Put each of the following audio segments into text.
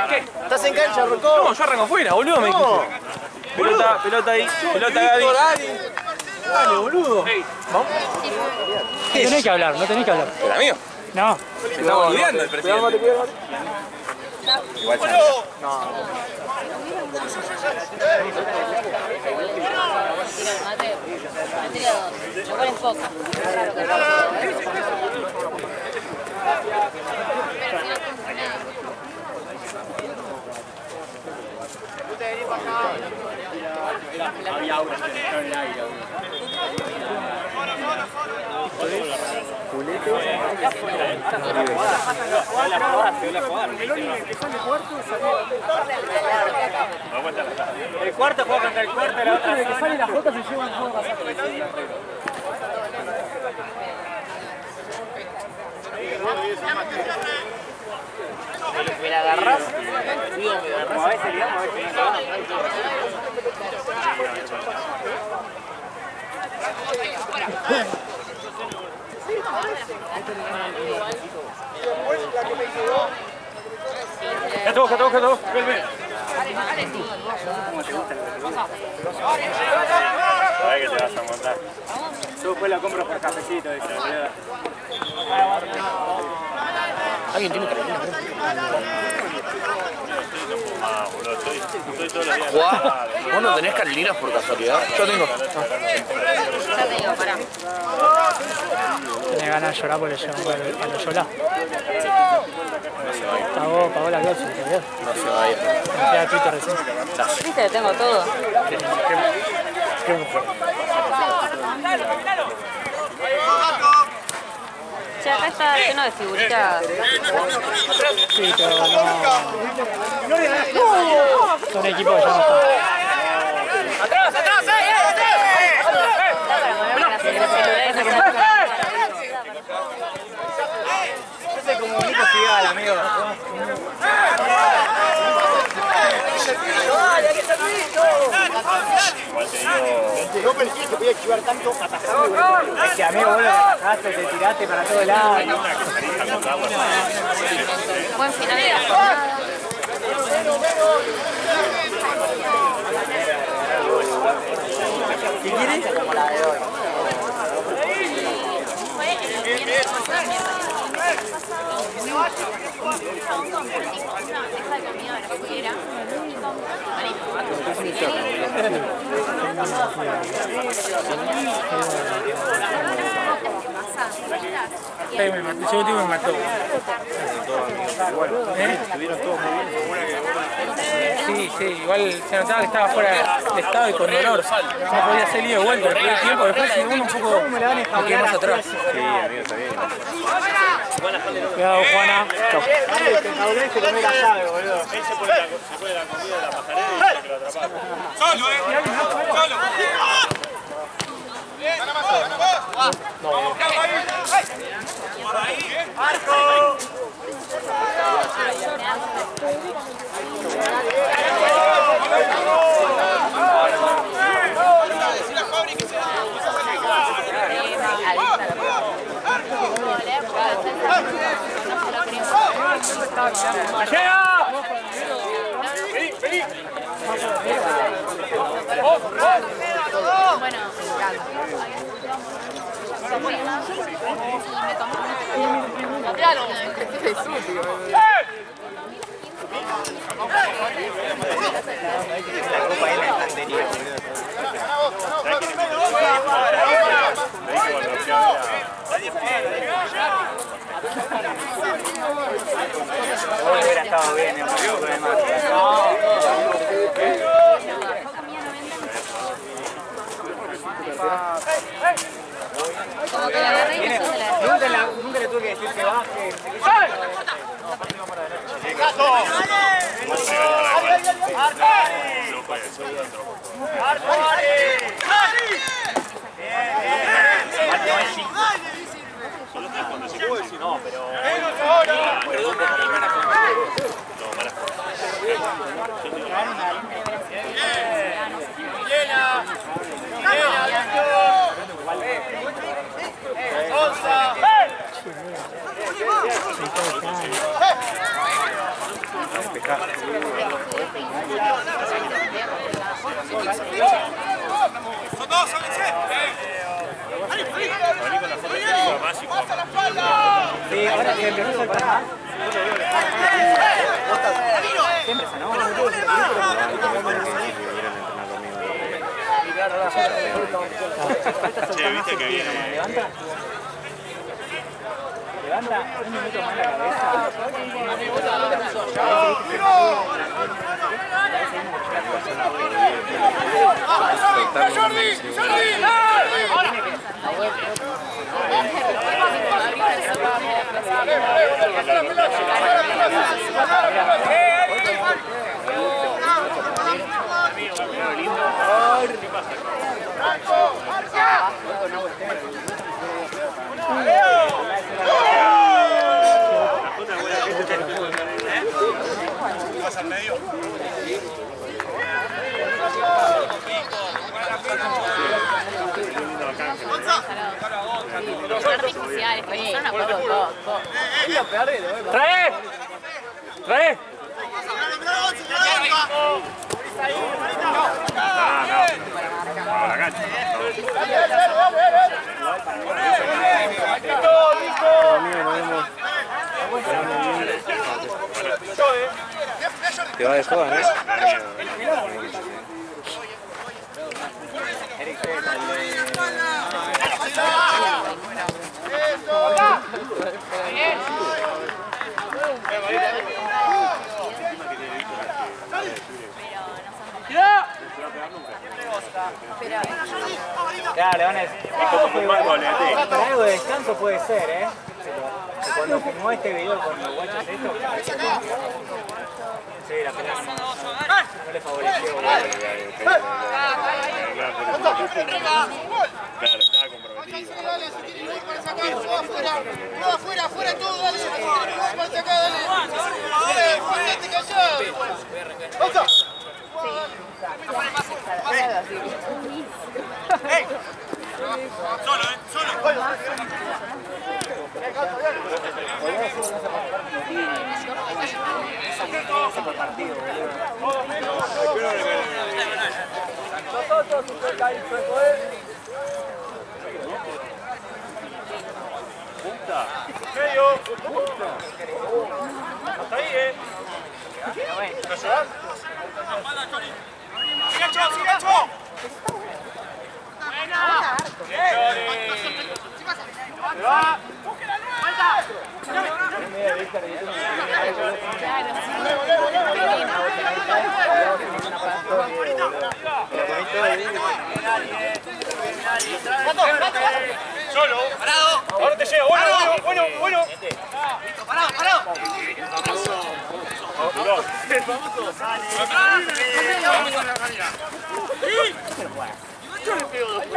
¿Qué? ¿Estás en cancha, Rocco? No, yo arranco afuera, boludo, me dijiste. Pelota ahí, pelota Gaby. Dale, boludo. Vamos. No tenés que hablar, no tenés que hablar. ¿El amigo? No. Me estamos olvidando el presidente. Igual No. Lo pones poca. Había agua en el aire. El cuarto juega contra el cuarto, la otra que sale la jota se lleva el juego. ¿Me la agarrás? Digo, me agarrás. A veces digamos, a veces no. Ya todo. Vuelve. ¿Cómo te gusta? Sabés que te vas a montar. Yo después la compro por cafecito, boludo. ¿Alguien tiene que venir? Ah, boludo, estoy todos los días. ¿Jugás? ¿Vos no tenés carilinas por casualidad? Yo tengo. Ya te digo, pará. Tenés ganas de llorar porque le llevan a Loyola. Pagó la clase, ¿entendés? No se va a ir. Me queda Twitter recién. Viste, tengo todo. ¿Qué mujer? Che, acá está lleno de figuritas. Sí, pero no. Son equipos que ya no están. ¡Atrás! Ese comunica ciudad, amigo. No pensé que podía chivar tanto atajando. Es que amigo, vos lo atajaste, te tiraste para todos lados. Buen final de la jornada. ¿Qué quieres? Como la de hoy. Fue el viernes pasado, deja de comida de la foguera. Ese último me mató. Estuvieron todos muy bien. Sí, igual se notaba que estaba fuera de estado y con dolor. No podía hacer lío de vuelta el primer tiempo, después si uno un poco me quedé más atrás. Sí, amigo, está bien. Cuidado, Juana. Este cabrón se comió la llave, boludo. Él se pone la comida de la pasarela y dice que lo atraparon. ¡Solo, ¡Solo! ¡Marco! ¡Llega! ¡Vení! Bueno, La copa en la estantería, boludo. Hubiera estado bien, un poco de más. como que la agarré y me sos de la... Nunca le tuve que decir que baje. No, pero... que empezó a saltar más. Siempre se no. Che, viste que viene. Levanta. Levanta un minuto más la cabeza. Vas al medio. Artificiales, que son a poco. ¡Trae! ¡Trae! Te va de joda, ¿no? Ya, Leones. Para algo de descanso puede ser, ¿eh? Cuando filmó este video con los guachos estos, sí, la pelea no le favoreció. Claro, estaba comprometido. Afuera todo, dale. Para sacar, dale. Ponete callado. Solo, solo. Medio. Hasta ahí, ¿Me ayudás? ¡Sigancho! ¡Va! Solo. Parado. Ahora te llega. Bueno. Listo, parado. Yo le pego dos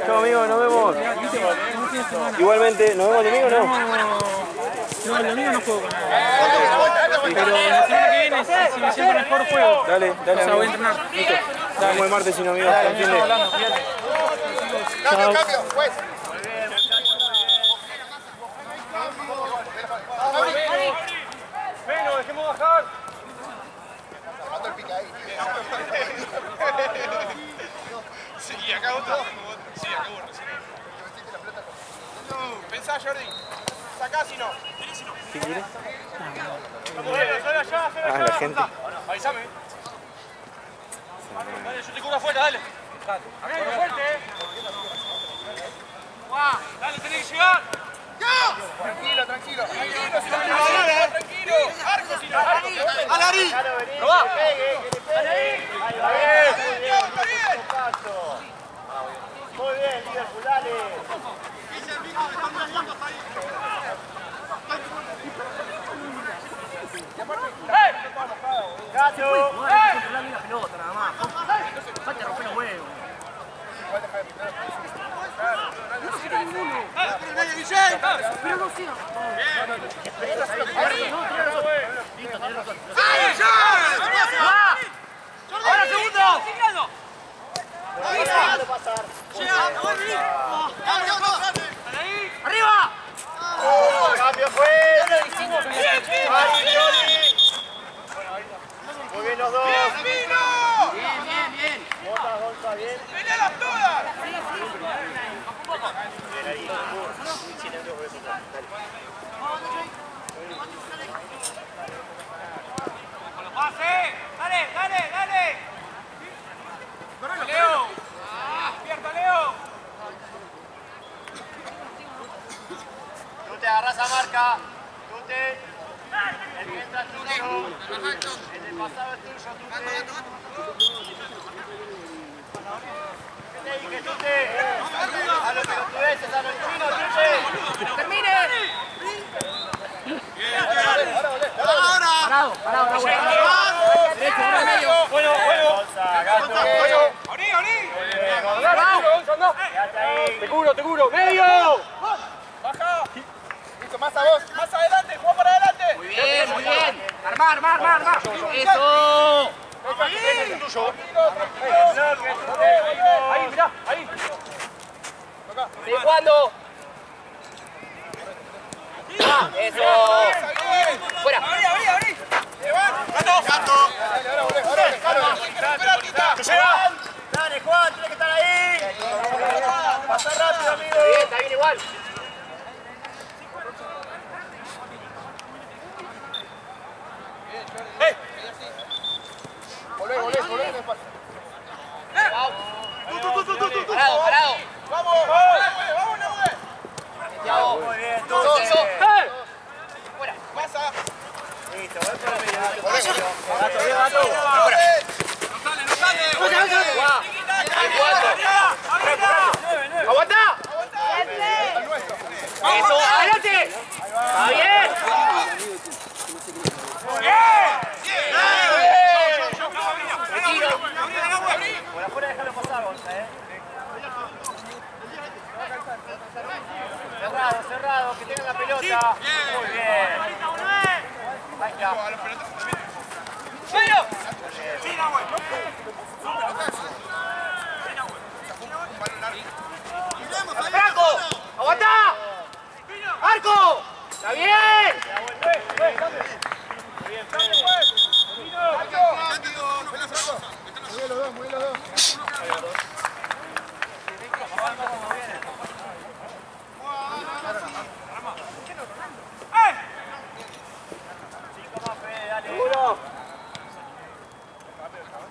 Chao amigos, nos vemos. Igualmente, ¿nos vemos el domingo o no? No, el domingo no juego con nadie. Pero la semana que viene, si me siento mejor, juego. Dale, O sea, voy a amigo. entrenar. Listo. Nos vemos el martes, sin amigos. Buen fin de. Cambio, juez. Menos, dejemos bajar. Sí, acá otro. Sí, acá uno. Pensá, Jordi. Sacá si no. ¿Qué quieres? Sale allá. La gente. Avísame. Dale, yo te cubro afuera, dale. Amigo, fuerte. Dale, tenés que llegar. Tranquilo. Tranquilo. Arco si no. Alari. ¡No va! Muy bien, líder, dale. ¡Ahora, segundo! ¡Arriba! ¡Cambio fue! Muy bien los dos. Bien. Botas, Gonza, bien. ¡Venelas todas! Bien ahí. 100 euros por eso. Dale. ¡Dale! ¡Leo! ¡Despierta, Leo! Tú te agarras a marca. Tú te... El que entra es tuyo. El del pasado es tuyo, tú ¿qué te dije, Tute? A los pelotudeces, a los chinos, Tute. ¡Termine! Parado. Bueno. Quédate ahí. Te cubro. ¡Medio! ¡Baja! Listo, más a vos. Más adelante, juega para adelante. Muy bien. Armar. Eso. Ahí, mirá, ahí. Sigue jugando. Eso. Fuera. Abrí. Gato. ¡Te llevan! Dale, Juan, tienes que estar ahí. Pasa rápido, amigo. Está bien igual. Volvé despacio. Parado. ¡Vamos, Thiago. Muy bien, tú. Eso. Fuera. Pasa. Listo, voy por el medio. No sale. ¡Aguanta! ¡Eso! ¡Adelante! ¡Está bien! Por afuera déjalo pasar, Gonza, Cerrado, que tengan la pelota. Muy bien. Ahí está. ¡Franco! ¡Aguanta! ¡Arco! ¡Está bien! Muy bien los dos.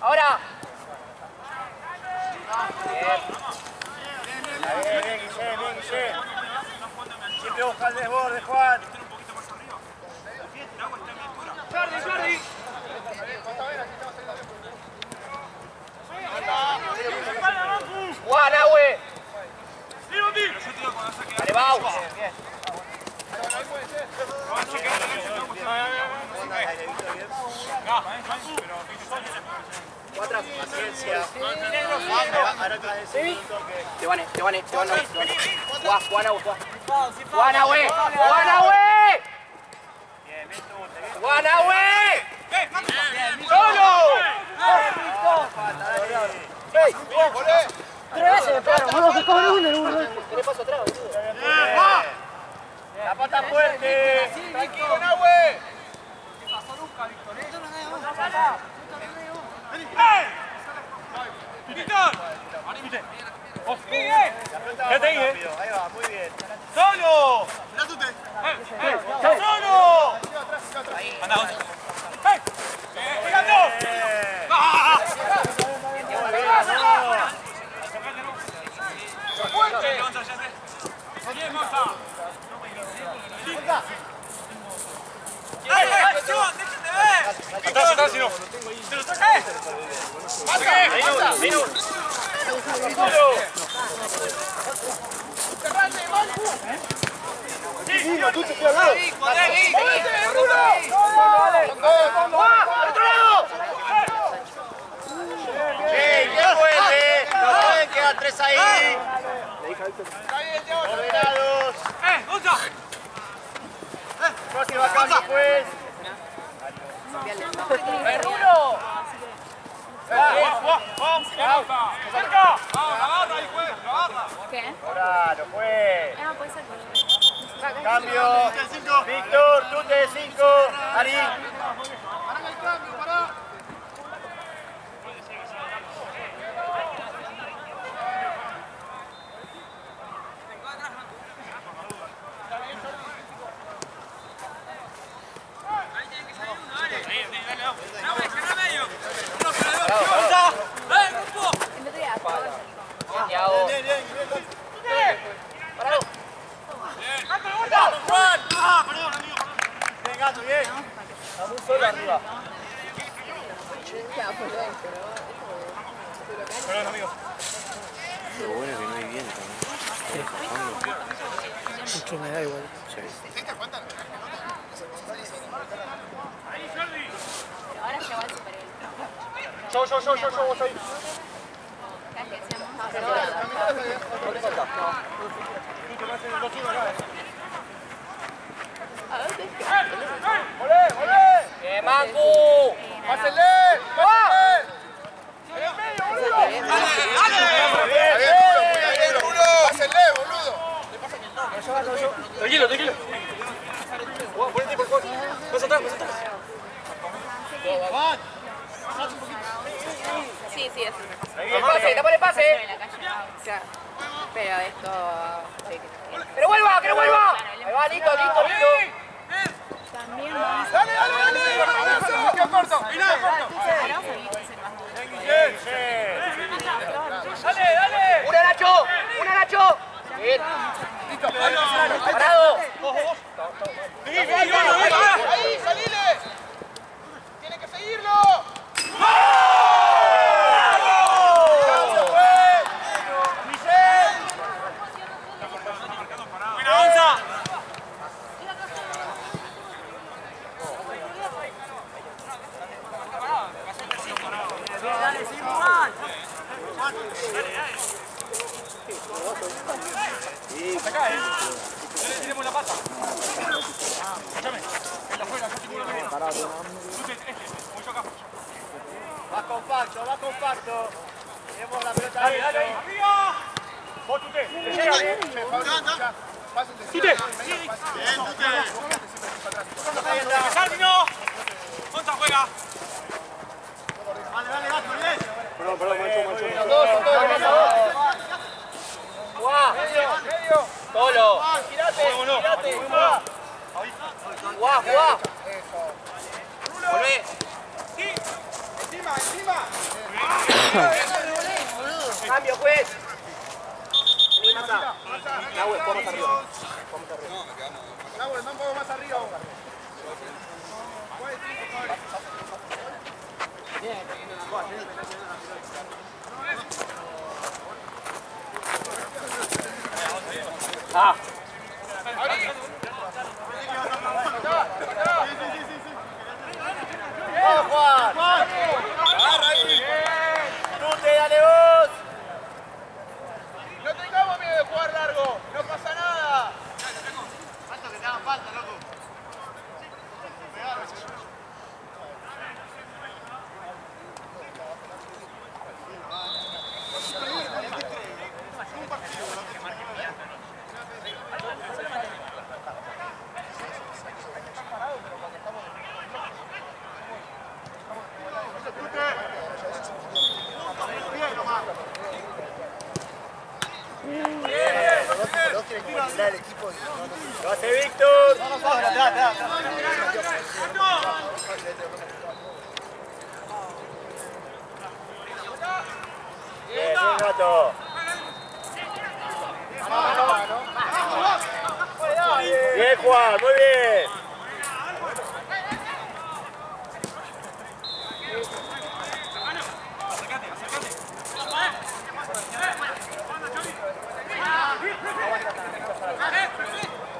Ahora. Bien, Guille. Siempre busca el desborde, Juan. Juana, güey. Dale, Bau. Paciencia. Ahora atrás de ese minuto que... Te van. Juana, güey. Bien, tú. Juana, güey. ¡Solo! Tres veces me pegaron, vamos que cobre uno. ¿Qué paso atrás, boludo? La pata fuerte. Tranquilo, Nahue. ¡Víctor! Quédate ahí, Ahí va, muy bien. ¡Solo! ¡Solo! Anda, Gonza. ¡Pegan dos! ¡Fuerte! ¡Bien, Gonza! ¡Acción! ¡Déjenme ver! Atrás, si no. ¡Se lo traje! ¡Pasa! ¡Solo! ¡Cerrate, Marco! ¡Sí, tú te quedas al lado! No pueden quedar tres ahí. Está bien, Diego. Ordenados. ¡Gonza! juez. ¡Rulo! ¿Qué? Claro, juez. Ah, puede ser. Cambio. Víctor, tute de 5. Ari. Pará el cambio, pará. El otro día, Thiago. Parado. Bien, Gato, bien. Estamos solo arriba. Perdón, amigo. Lo bueno es que no hay viento, ¿no? Mucho me da igual. pero ahora se va el super él. Yo, vos ahí. Cada vez que decíamos, no, ¡Volé! ¡Bien, Mancu! ¡Pásenle! ¡En el medio, boludo! ¡Bien, ¡pásenle, boludo! Tranquilo. Más atrás. sí, es. ¡Tapale el pase! En la calle, claro. Pero esto, sí. ¡Que no vuelva! Ahí va, listo. También vamos a... ¡Dale! ¡Qué corto! ¡Final! Ahora vamos a ver qué es el más duro. ¡Dale! ¡Una, Nacho! Bien. ¡Parado! Ahí, salile. Tiene que seguirlo. Va compacto. Tenemos la pelota ahí. Vos, Tute. Te llega bien. Tute. Bien, Tute. Dale, Gato, bien. Perdón, Los dos. ¡Guau! Medio. ¡Solo! Girate. ¡Guau! ¡Volvé! Encima. ¡Cambio, juez! Nahuel, vamos arriba. Nahuel, un poco más arriba. ¡Vamos, Juan! ¡Agarra ahí! ¡Tute, dale vos! No tengamos miedo de jugar largo. No pasa nada. Falta que te hagan falta, loco. Lo hace Víctor. Bien, Gato. Bien, Juan, muy bien.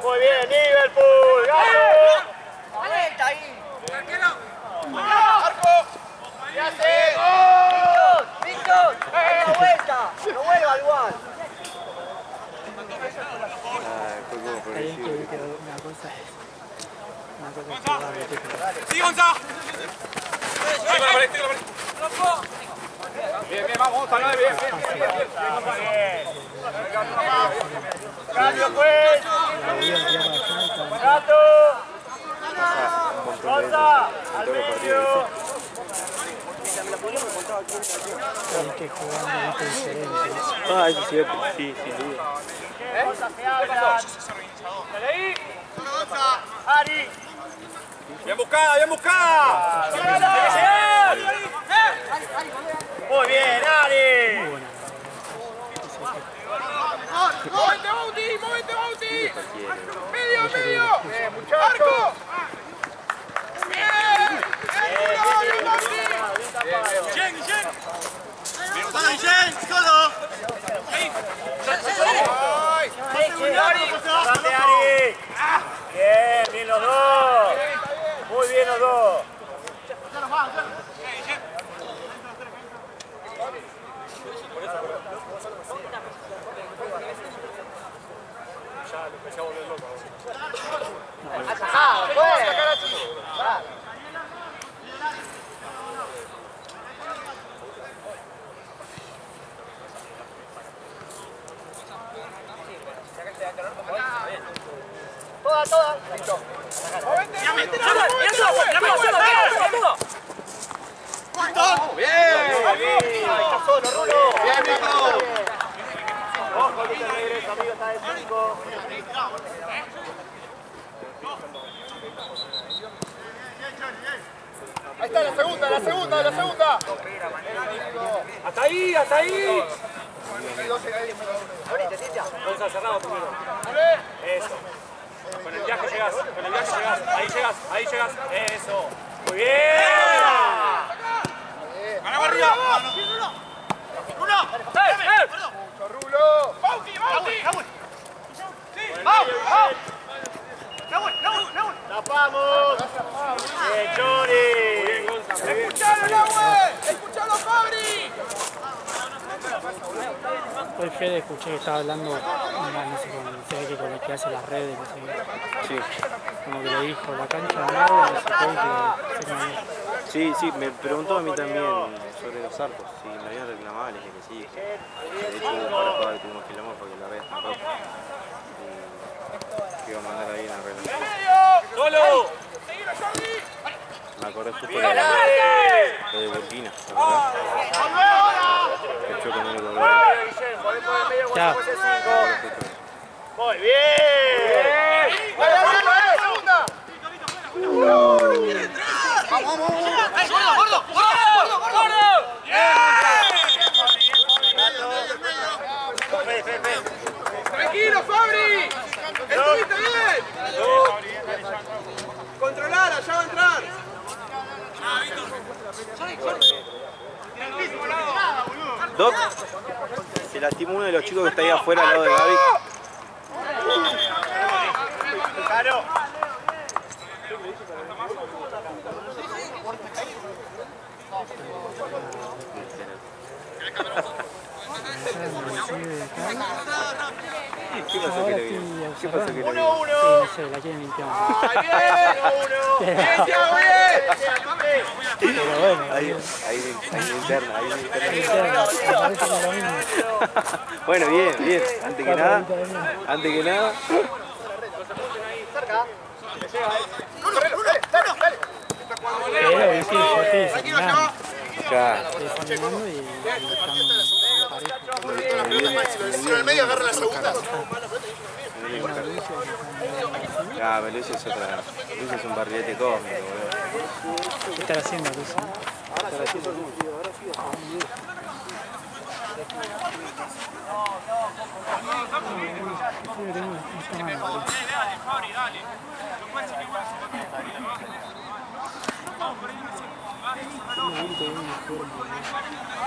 Muy bien, Liverpool, Gato. ¡Vuelta ahí! Marco. ¿Qué hace? ¡Víctor! ¡Dale la vuelta! ¡No vuelva igual! Fue como por el Una cosa es cosa es jugar de técnica. ¡Sí, Gonza! Bien, bien, vamos, salga bien, bien. Cambio, pues. Gato. Gonza, al medio. Hay que jugar un poquito diferente. Ah, eso sí, sí, sin duda. Gonza, se hablan. Ari. Bien buscada, bien buscada. Muy bien, Ari. ¡Móvete, Bauti! ¡Móvete, Bauti! ¡Medio, medio! ¡Bien, muchacho! ¡Bien! ¡Bien, Bauti! ¡Jen, Jen! ¡Para, Jen! ¡Solo! ¡Grande, Ari! Bien, bien los dos. Muy bien los dos. ¡Ah, toda. Listo. Bien. Está solo, Rulo. Bien, viejo. Ojo que te regresa, amigo, está de 5. Ahí está la segunda. Hasta ahí. Abrite, Cintia. Gonza, cerrado primero. Eso. Con el viaje llegas. Ahí llegas. Eso. Muy bien. ¡Ganamos arriba! ¡Rulo! ¡Mucho Rulo! ¡Bauti! ¡Tapamos! ¡Bien, Chori! ¡Escuchalo, Nahue! ¡Escuchalo, Fabri! Hoy Fede escuché que estaba hablando, no sé, se ve que con el que hace las redes, no sé qué. Sí. Como que le dijo la cancha de nada, no sé qué, que se me... Sí, me preguntó a mí también sobre los arcos, si me habían reclamado, le dije que sí. De hecho, para jugar tuvimos que llamar porque la red está rota. Y que iba a mandar ahí una regla. ¡Solo! Me acordé justo de Burkina, ¿verdad? El choque no lo cobró. Ya. Muy bien. ¡Segunda! ¡Vamos! ¡Gordo! ¡Tranquilo, Fabri! ¡Estuviste bien! ¡Controlar! ¡Allá va a entrar! Doc, se lastimó uno de los chicos que está ahí afuera al lado de Gaby. Claro. ¿Qué pasó que le vio? ¿Qué pasó que le vio? 1-1. No sé, la quieren limpiar. ¡Bien, Thiago, bien! Pero bueno, Ahí linterna. me parece que es lo mismo. Bueno, bien. Antes que nada. Pero sí, yo estoy Tranquilo, desanimando. Claro. Estoy desanimando y están parejos. Si en el medio agarra la segunda. Ah, pero Luis es otra. Luis es un barrilete cósmico, boludo. ¿Qué estará haciendo, Luis?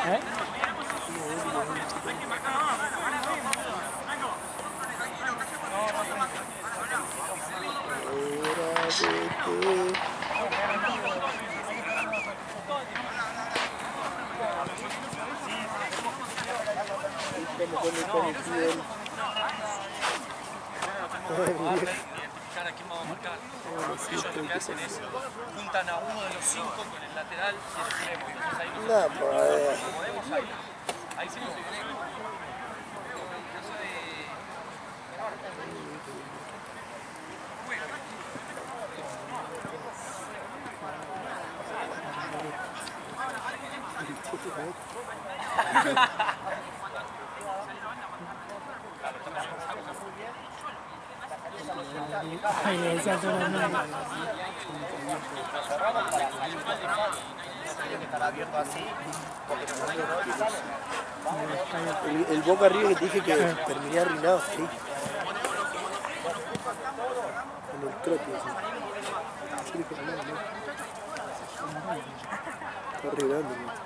¿Eh? ellos lo que hacen es juntan a uno de los 5 con el lateral y el extremo. Entonces ahí No, pues. podemos ahí sí podemos. Ay, le decía todo el mundo. El Boca River que te dije que terminé arruinado, sí. Con el croquis, sí. Está arreglando, ¿no?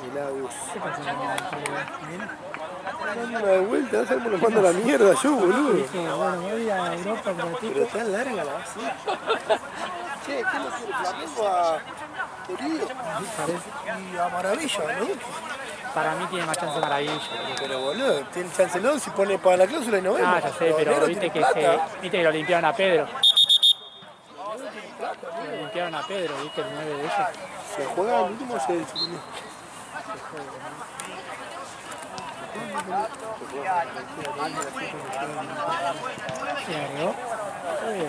El Agus. ¿Qué pasa con Dando una vuelta, no sabemos lo mando a la mierda yo, boludo. dije, bueno, voy a Europa un ratito. Pero tan larga la base. Che, ¿qué no quiere Flamengo a Querido? Y a Maravilla, ¿no? Para mí tiene más chance Maravilla. Pero boludo, tiene chance no, si pone para la cláusula y no vemos. Ah, ya sé, pero viste que lo limpiaron a Pedro. Lo limpiaron a Pedro, viste, el 9 de ellos. ¿Se juega el último o se definió? ¿Se agregó? Sí,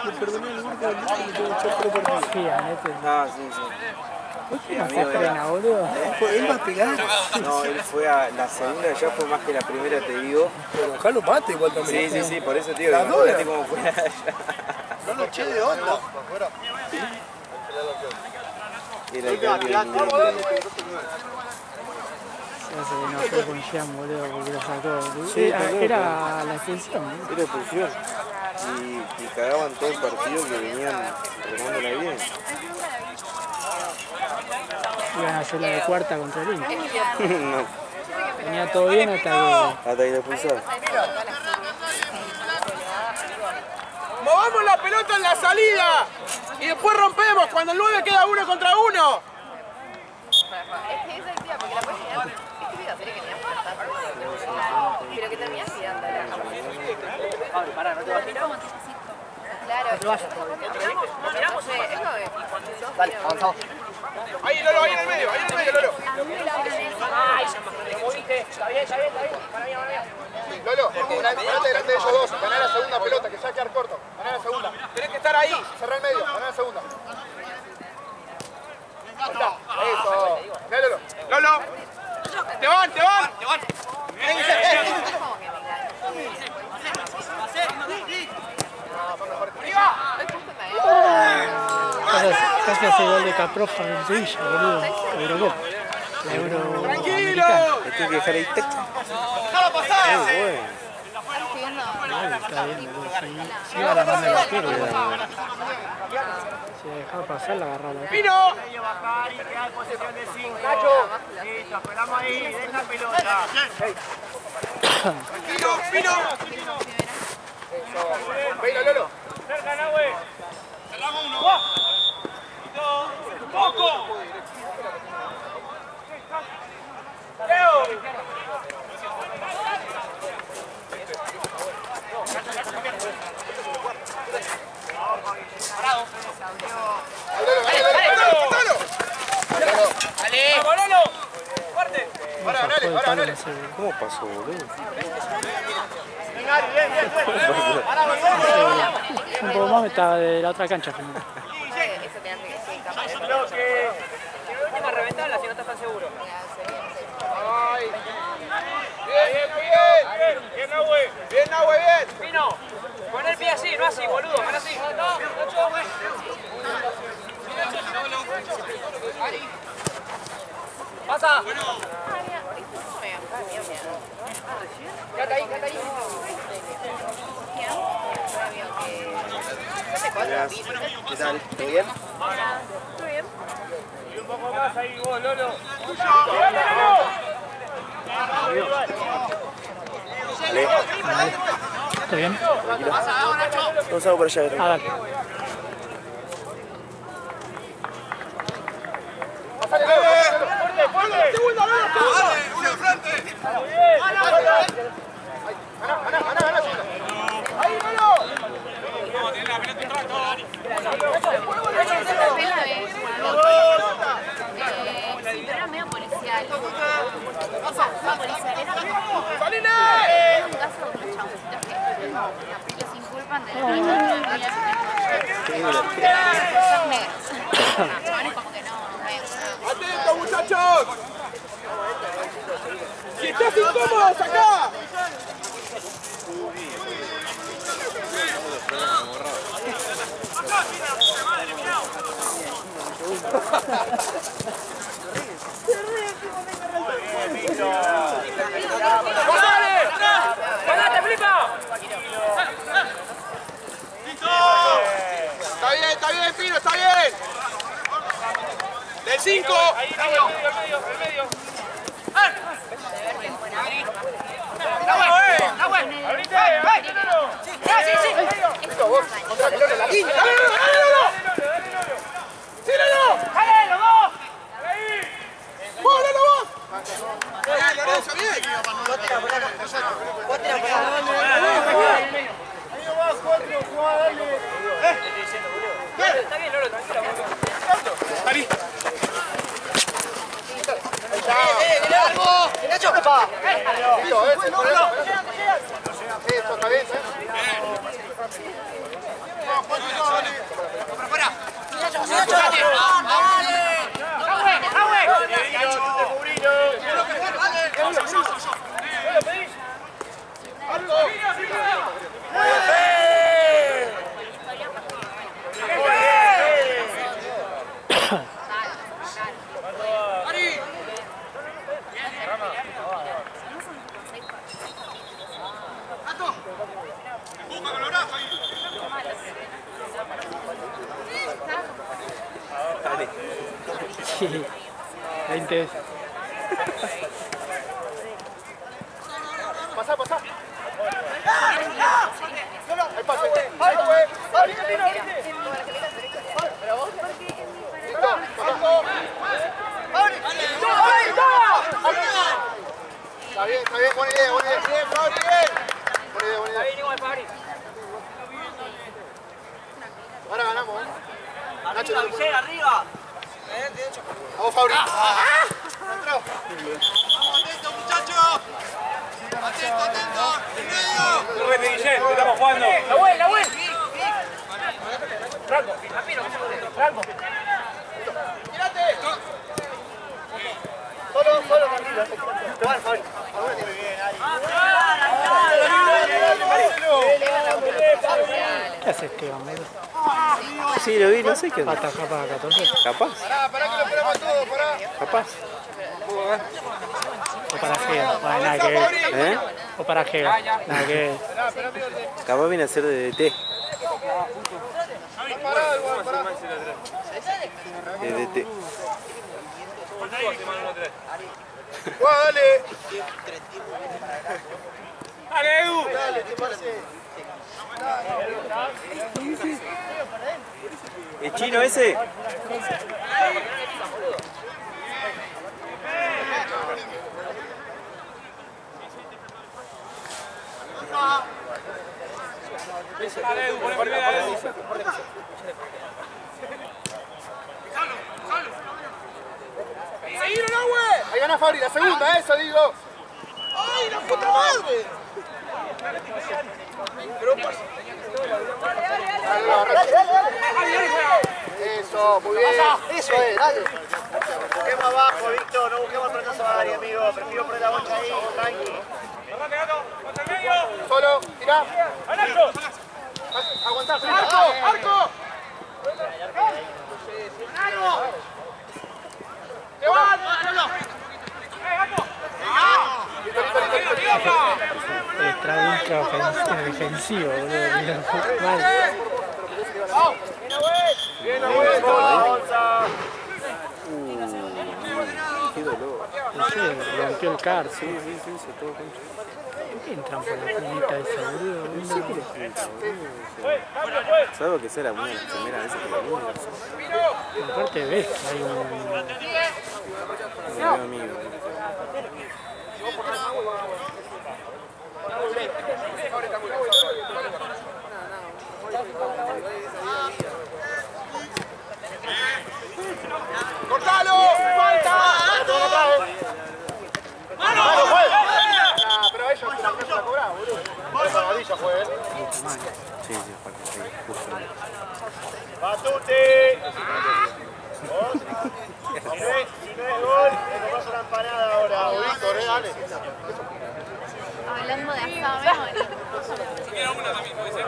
Le perdoné el gol del Lucho y le tengo que echar por partido. Sí, Anete. Ah, sí. ¿Cómo se frena, boludo? Él va a pegar. No, él fue a la segunda, ya fue más que la primera, te digo. Pero acá lo mate igual también. Sí, por eso te digo, La imagínate dura. cómo fue allá. No lo eché de onda. Era el cambio Se hace que no fue con Jean, boludo, porque lo sacó. Sí, Era la extensión, ¿no? Era expulsión. Y cagaban todo el partido que venían remándola bien. Iban a hacer la de cuarta contra el Inter. No, Venía todo bien hasta que... hasta que le expulsaron. Movamos la pelota en la salida y después rompemos cuando el 9 queda 1 contra 1. Es que esa idea, porque la puedes girar. Es que sería que tenías que estar. Pero que terminás girando. Pará, no te vas. Claro. No te vayas. Miramos, Dale, avanzamos. Ahí, Lolo, ahí en el medio, Lolo. Ay, te moviste. Está bien. Para mí. Lolo, parate delante de ellos dos. Ganá la segunda pelota, que ya va a quedar corto. Ganá la segunda. Tenés que estar ahí, cerrar el medio. Ganá la segunda. Ahí está. Eso. Dale, Lolo. Lolo. Te van. Casi hace gol de Caprofa en Sevilla, boludo. La Eurocopa. La Euro... ¡Tranquilo! Le tengo que dejar ahí. ¡Tac! ¡Déjala pasar! Muy bueno. Está bien, boludo. Si iba a la mano del arquero, si la dejaba pasar, la agarraba la ¡Pino! ¡Pino! Venga, Lolo. Cerramos uno. ¡Poco! ¿Cómo pasó, boludo? Un poco más estaba de la otra cancha. Eso te hace que sí, capaz. Si la última reventarla, si no estás tan seguro. Bien, Nahue, bien. Pino, pon el pie así, no así, boludo. Pon así. Pasa. Quédate ahí. ¿Qué tal? ¿Todo bien? Y un poco más ahí vos, Lolo. Dale. ¿Está bien? Vamos a por allá. Ah, dale. Pásale, Lolo. segunda, dale, uno de frente. Ganá, segunda. Ahí, Melo. La sí, pero era medio policial. No policial, era un caso de unos chabucitos que los inculpan de la noche como que no. ¡Atentos, muchachos! ¡Si estás incómodo, sacá! ¡Ganate, Flipa! Está bien, Pino, está bien. Del 5. Ahí, el medio. ¡Abrite! ¡Sí! Listo, vos, contra la pelota, la línea. ¡Dale! ¡Tíralo! ¡Dale, los dos! ¡Vos, dale vos! ¡Bien, Lorenzo, bien! Vos tirá por acá. Vos tirá por acá. Ahí nomás, 4, jugá, dale. Está bien, Lolo, tranquilo. Ari. ¡Nacho! ¡Epa! Tío, ese, por eso. Eso, está bien, Sí, 20. Pasá. Ahí pase. ¡Ay, güey! ¡Abrite, Pino, abrite! Listo, pasá. Está bien, buena idea. Bien, Fabri, bien. Buena idea. igual, Fabri. Ahora ganamos, Nacho, Villera, arriba. vamos, Fabri. Entró. Vamos, atentos, muchachos. Atentos. En medio. No vete, Guillén, estamos jugando. ¡La vuelta! Franco, Franco. ¡Tírate! Solo, tranquilo. Te van, Fabri. Ahora tiene bien, Ari. ¿Qué hace Esteban, Melo? Sí, lo vi, no sé qué onda. ¿Ataja para 14? Capaz. Pará que lo esperamos todo, pará. Capaz. ¿O para Gea? Nada que ver. ¿Eh? ¿O para Gea? Nada que ver. Capaz viene a ser de DT. Pará, pará. De DT. Dale. ¡Dale, Edu! Dale, ¿qué pasa? ¿El chino ese? Dale, Edu, poné primera, Edu. ¡Seguilo, no, güey! Ahí gana Fabri, la segunda, eso digo. ¡Ay, la puta madre! Eso, muy bien. Eso es, dale. Busquemos abajo, Víctor, no busquemos el retraso a área, amigo. Prefiero poner la bocha ahí, tranqui. Solo, tirá. Aguantá, ¡Arco! Extra defensivo, boludo. Mal. Bien, abuelo. Qué dolor. No sé, rompió el car, sí. Sí, se todo concha. ¿Por qué entran por la punita esa, boludo? No sé qué les pinta, boludo. Salvo que sea la primera vez que lo veo. Aparte ves, hay un Mi amigo. ¡Cortalo! ¡Falta! ¡Mano! Pero ellos se la cobraban, boludo. Esa amarilla fue, ¿eh? Sí, aparte, sí, justo. Batute. ¿Vos? Si no es gol, le tomás una empanada ahora. Víctor, dale. Hablando de asado, bueno. Si quiere una también, puede ser.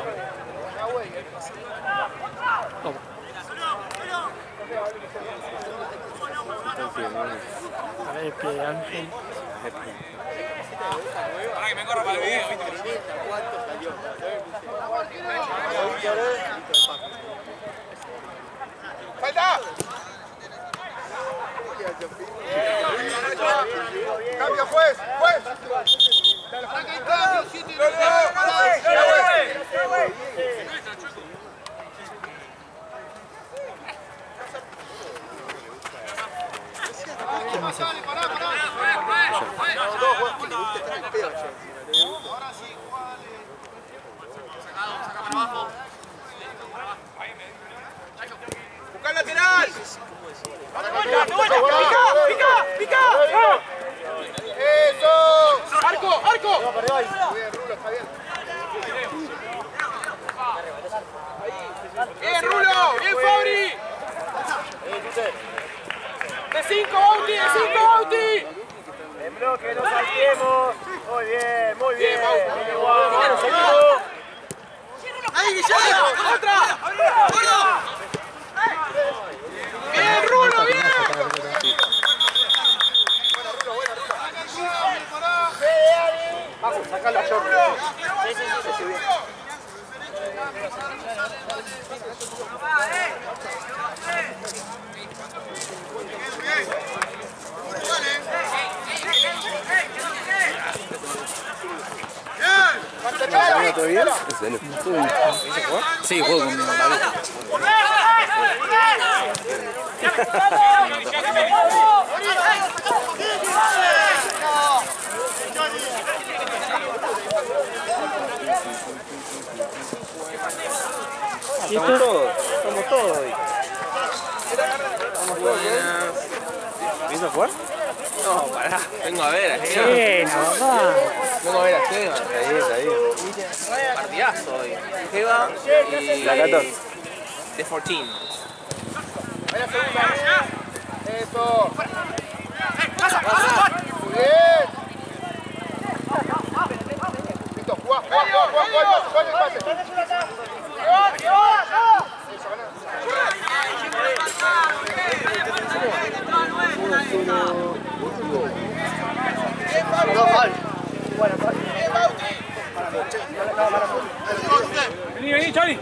A ver, pie de Ángel. Para que me corra para el video. ¡Falta! ¡Cambio, juez! ¡Juez! ¡Busca el lateral! ¡Pica! ¡Eso! ¡Arco! Muy bien, Rulo, está bien. ¡Bien, Rulo! ¡Bien, Fabri! ¡De 5, Bauti! En bloque, no saltemos. Muy bien, muy bien. ¡Ahí, Guillermo! ¡Otra! ¡Bien, Rulo! ¡Bien! Vamos, sacalo a Jorge. ¿Todo bien? Sí, juego con David. Somos todos hoy. ¿Vienes a jugar? No, pará. Vengo a ver a Esteban. Vengo a ver a Esteban. Está ahí. Partidazo hoy. Esteban y... La 14. De 14. Eso. Muy bien. Listo, jugá el pase. Vení, Charlie.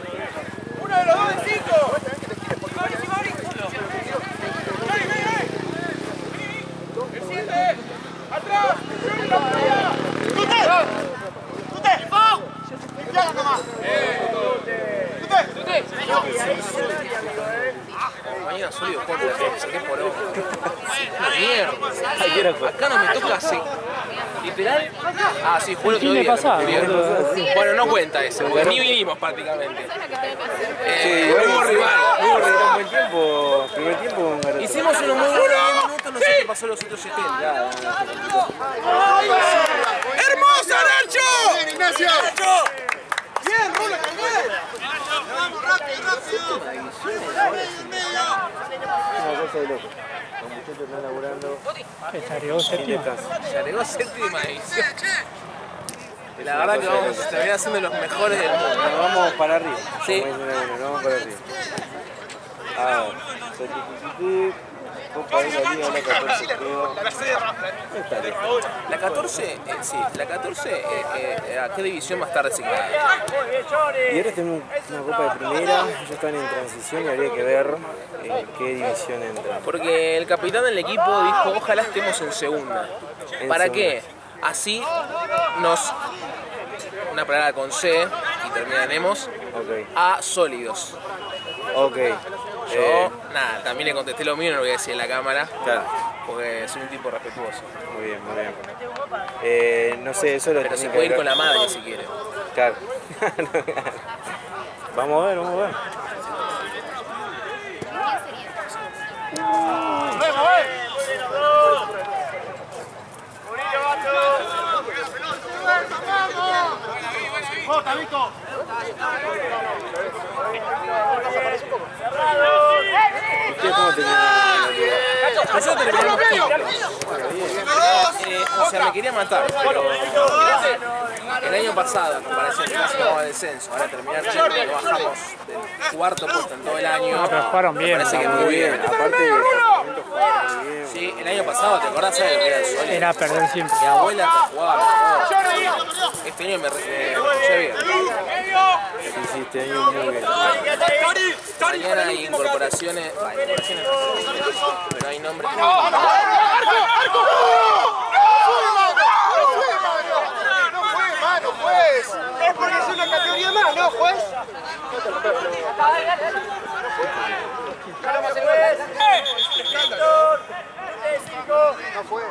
Uno de los dos de 5. El 7. Atrás. Mañana sólido cuatro, saqué por hoy. Mierda. Acá no me toca así. Literal. Ah, sí, fue el otro día. Bueno, no cuenta ese, porque ni vinimos prácticamente. Hubo rival. Buen tiempo. Primer tiempo. Hicimos unos muy buenos 10 minutos, no sé qué pasó los otros 70. ¡Hermosa, Nacho! ¡Bien, Ignacio! ¡Bien, Rulo, también! ¡Vamos, rápido! Una cosa de loco. Los muchachos están laburando. Se agregó séptima. Se agregó séptima edición. La verdad que vamos a terminar siendo los mejores del mundo. Nos vamos para arriba. Sí. Nos vamos para arriba. Ah, Copa de la Liga, la 14 creo. Está lejos. La 14, sí, la 14, ¿a qué división va a estar designada? Y ahora tenemos una Copa de Primera, ya están en transición y habría que ver en qué división entran. Porque el capitán del equipo dijo, ojalá estemos en segunda. ¿Para qué? Así nos, una palabra con C, y terminaremos, a sólidos. Ok. Yo, nada, también le contesté lo mío, no lo voy a decir en la cámara. Claro. porque soy un tipo respetuoso. Muy bien, muy bien. No sé, eso lo Pero se tiene puede que ir con ver. la madre si quiere. Claro. Vamos a ver, vamos a ver. ¡Bota, Vico! ¿Ustedes cómo tenían? Nosotros terminamos o sea, me quería matar, pero el año pasado, me parece que bajamos al descenso, ahora terminar yendo, no bajamos del cuarto puesto en todo el año. No, pero jugaron bien. Me parece que muy bien. Aparte de los momentos jugaron muy bien. Sí, el año pasado, ¿te acordás de lo que era el Sol? Era perder siempre. Mi abuela te jugaba mejor. Este año me escuché bien. Sí, sí, este año muy bien. Mañana hay incorporaciones, pero hay nombres. Es porque es una categoría más, ¿no, juez? No fue.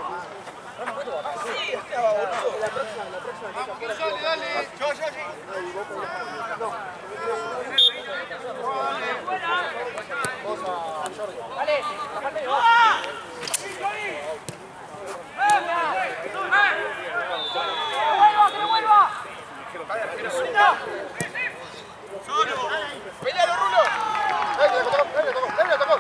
Dale. ¡Pelealo, Rulo! ¡Le tocó!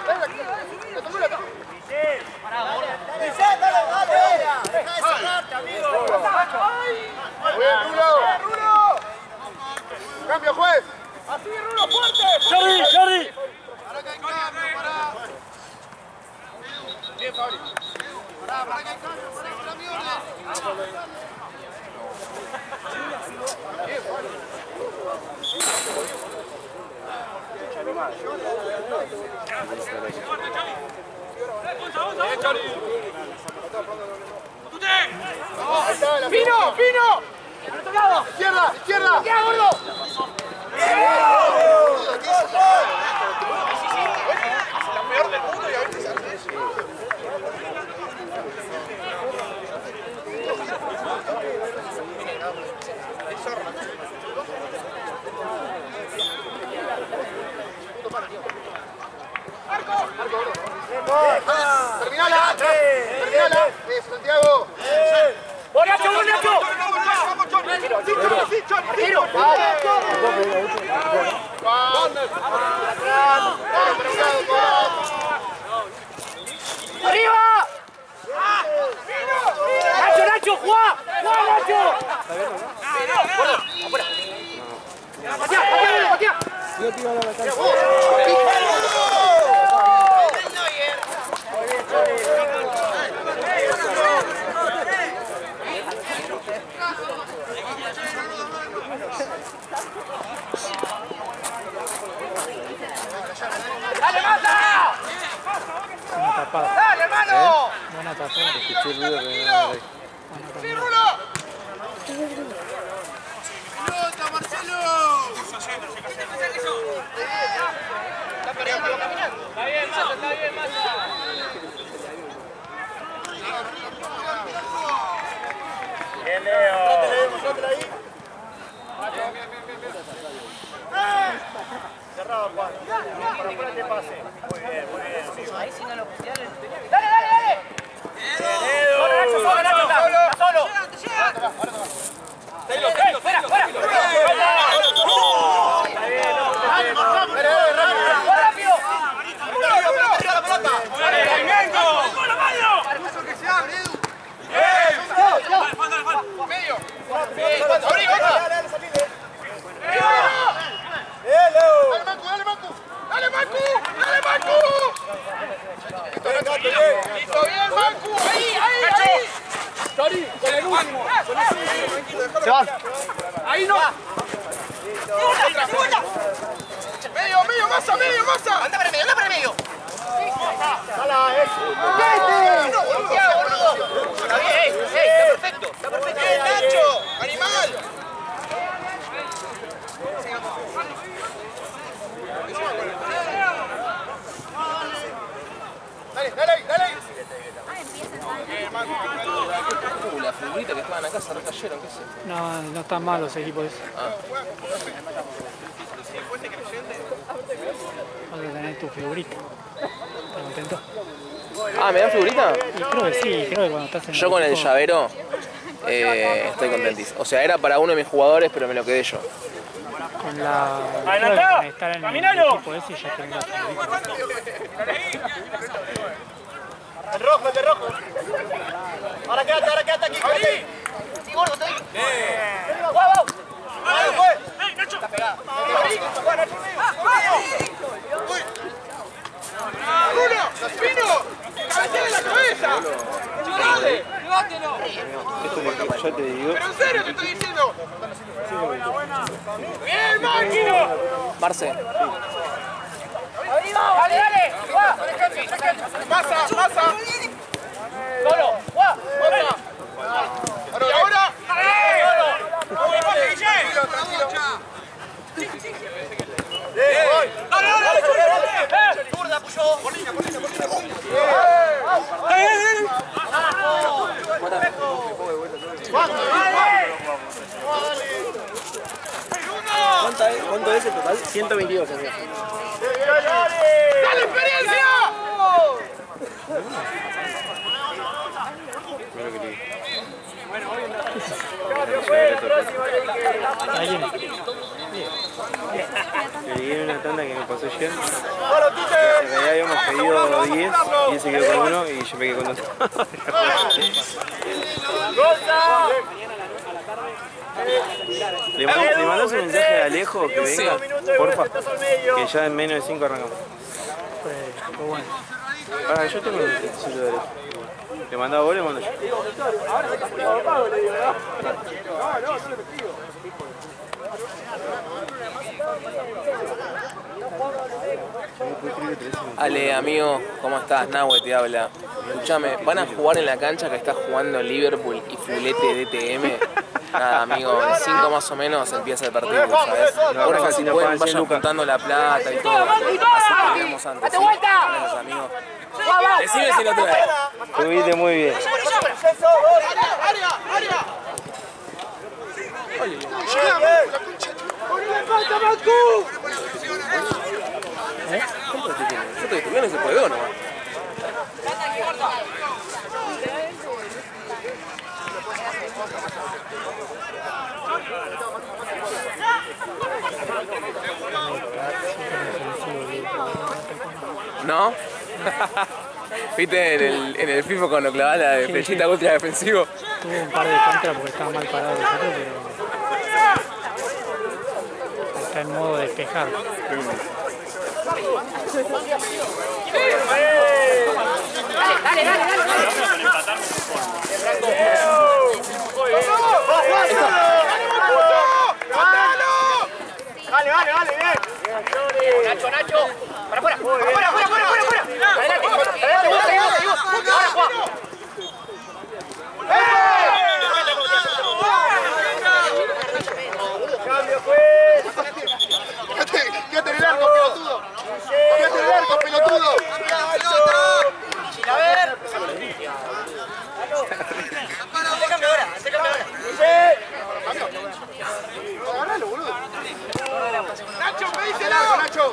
¡Muy bien, Rulo! ¡Cambio, juez! ¡Así, Rulo, fuerte! ¡Jordi! ¡Para que hay cambio, pará! Bien, Fabri. Pará que hay cambio, pará mi orden. Bien, Fabri. ¡Pino! ¡Izquierda! ¡Ya, gordo! Es la peor del mundo y a veces hace eso. ¡Terminala! ¡Santiago! ¡Vos, Nacho! ¡Tiro! ¡Arriba! ¡Nacho! ¡Jugá, Nacho! ¡Afuera! ¡Patea! ¡Dale, Mata! Buena tapada. ¡Dale, hermano! Buena tapada. Escuché el ruido que no me ¡Sí, Rulo! ¡Pelota, Marcelo! Está bien, Mata. Bien, Leo. Cerrado, Juan. Para afuera te pase. Muy bien. Ahí si no lo pusieron. ¡Dale! ¡Solo, Nacho! ¡Está solo! ¡Fuera! ¡Rápido! ¡Que se abre, Edu! ¡Medio! ¡Abrí, otra! ¡Dale, Mancu! ¡Listo, bien, Mancu! ¡Ahí! ¡Tori! ¡Con el último! ¡Se van! ¡Ahí no! ¡Medio, masa! ¡Anda para el medio! ¡Hala, ¡Está bien! ¡Está perfecto! ¡Bien, Nacho! ¡Animal! Dale ahí. La figurita que estaban acá se recayeron, ¿qué es esto? No, no están mal los equipos esos. Vas a tener tu figurita. ¿Estás contento? Ah, ¿me dan figurita? Y creo que sí, creo que cuando estás en Yo con el equipo, llavero estoy contentísimo. O sea, era para uno de mis jugadores, pero me lo quedé yo. con la... creo que con estar en el equipo ese ya tenés la figurita. El rojo, el de rojo. Ahora quédate aquí, quédate. Sí, gordo, estoy. ¡Vamos, vamos! ¡Ahí fue! ¡Ey, Nacho! Está pegado. ¡Bruno! ¡Pino! ¡Cabecele la cabeza! ¡Dale! ¡Levátelo! Esto es lo que ya te digo. ¡Pero en serio te estoy diciendo! ¡Bien, máquina! Marce. ¡Dale, dale! ¡Va! ¡Pasa, pasa! ¡Solo! ¡Va! ¡Y ahora! ¡Tranquilo, tranquilo! ¡Dale! ¡Zurda, Puyó! ¡Polina! ¿Cuánto es el total? 122, amigo. ¡Dale, experiencia! Mira lo que le dije. Le di una tanda que me pasó ayer. En realidad habíamos pedido 10 y él se quedó con uno y yo me quedé con otro. ¿Le mandás un mensaje a Alejo que venga? Porfa. Que ya en menos de 5 arrancamos. Fue bueno. Ah, yo tengo el sitio de Alejo. ¿Le mandaba vos o le mando yo? Ale, amigo, ¿cómo estás? Nahue te habla. Escuchame, ¿van a jugar en la cancha que está jugando Liverpool y Fulete DTM? Nada, amigo, en 5 más o menos empieza el partido, ¿sabes? Porfa, si pueden, vayan juntando la plata y todo. Así terminamos antes. Gracias, amigo. Decime si no te ves. Estuviste muy bien. Yo te estuve en ese juego, ¿no? ¿No? ¿Viste en el FIFA cuando clavás la de flechita ultra defensivo? Tuvo un par de contras porque estaba mal parado el otro, pero está en modo despejar. Dale, dale, dale. Vale, vale, bien. Nacho, Nacho. Para afuera. Afuera, afuera, afuera, afuera. Adelante, adelante, vos, seguimos. Ahora, Juan. Cambio, pues. ¡Quédate en el arco, pelotudo! ¡Quédate en el arco, pelotudo! Sin haber. Hazte cambio ahora, hazte cambio ahora. Agarralo, boludo. ¡Nacho, pedíselo! ¡Nacho!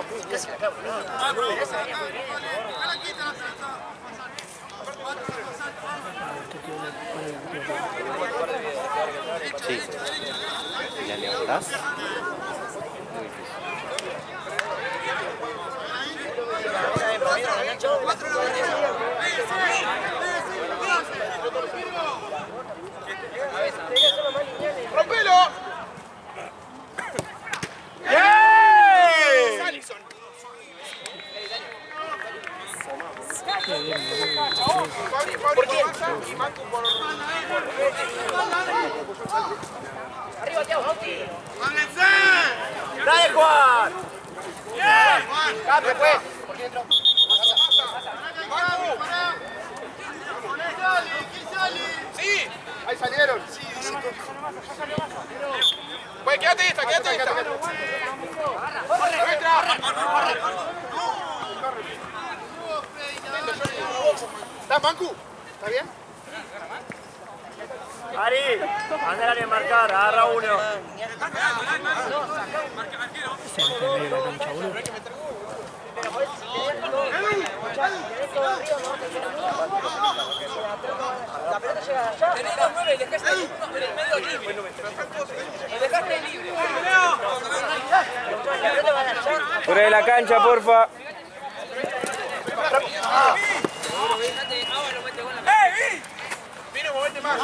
Sí. ¿La levantás? ¡Rompelo! ¿Por qué? Arriba, Thiago. ¡Dale, Juan! ¡Cambio, pues! Por dentro. ¡Sí! Ahí salieron. Pues quédate esta, quédate esta. ¿Estás, Mancu? ¿Está bien? Ari, andá a marcar, agarra uno. Se mete en medio de la cancha, boludo. La pelota llega allá. Tenés 2-9 y dejaste uno en el medio libre. Lo dejaste libre. Fuera de la cancha, porfa. Vino, movete más.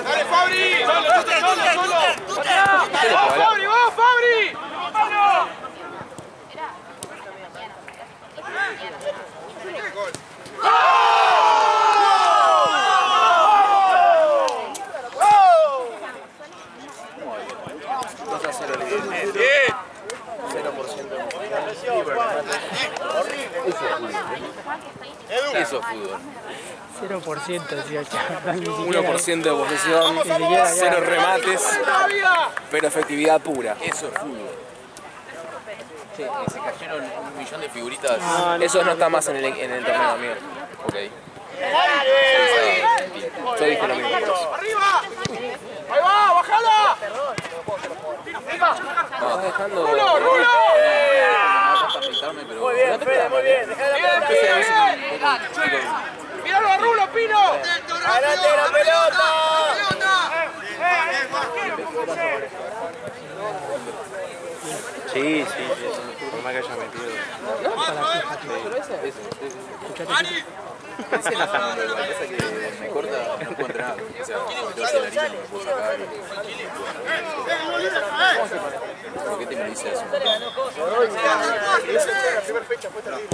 Dale, Fabri. Solo. ¡Vamos, Fabri! Eso es fútbol. 0% decía el chaval. 1% de posesión, 0 remates, pero efectividad pura. Eso es fútbol. Che, se cayeron 1.000.000 de figuritas. Eso no está más en el torneo, amigo. Ok. Yo dije lo mismo. ¡Arriba! ¡Ahí va! ¡Bajala! No, dejando... ¡Rulo! Muy bien, Fede, muy bien. ¡Míralo a Rulo, Pino! ¡Adelante la pelota! Sí. Por más que haya metido. Ese es la forma, lo que pasa es que me corta, no puedo entrenar. O sea, me hace la harina, no me puedo sacar. ¿Por qué te me dice eso? La primera fecha fue terrible.